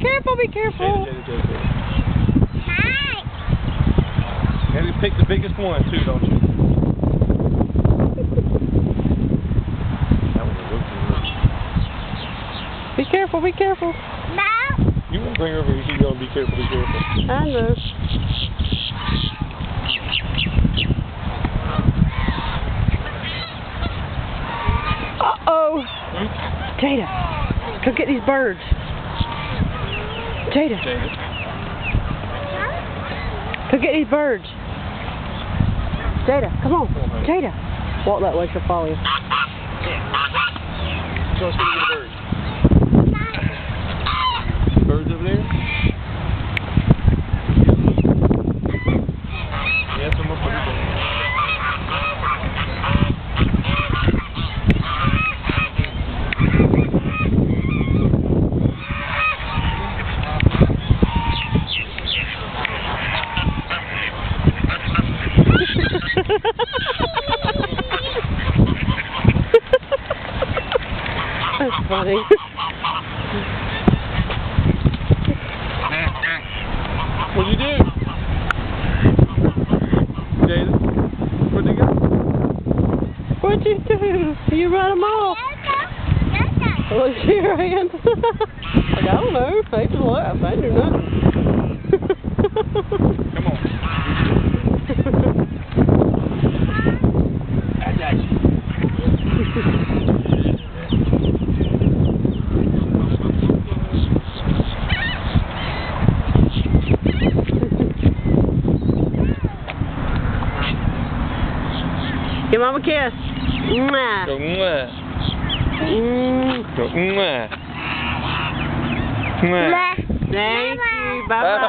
careful, be careful. Hi. You have to pick the biggest one too, don't you? That was a rookie. Be careful, be careful. No. You won't bring her over here, you gotta be careful, be careful. I know. Uh-oh. Jada, go get these birds. Jada, go get these birds. Jada, come on. Jada. Walk that way, she'll follow you. So let's go get the birds. Birds over there? Yeah, some more birds. That's funny. What'd you do? Jada? Where'd they go? What'd you do? You run them off. Look at your hand. Like, I don't know. Face is left. I do nothing. Come on. That's action. Give Mom a kiss. Mwah. Go mwah. Go mwah. Mwah. Thank you. Bye-bye.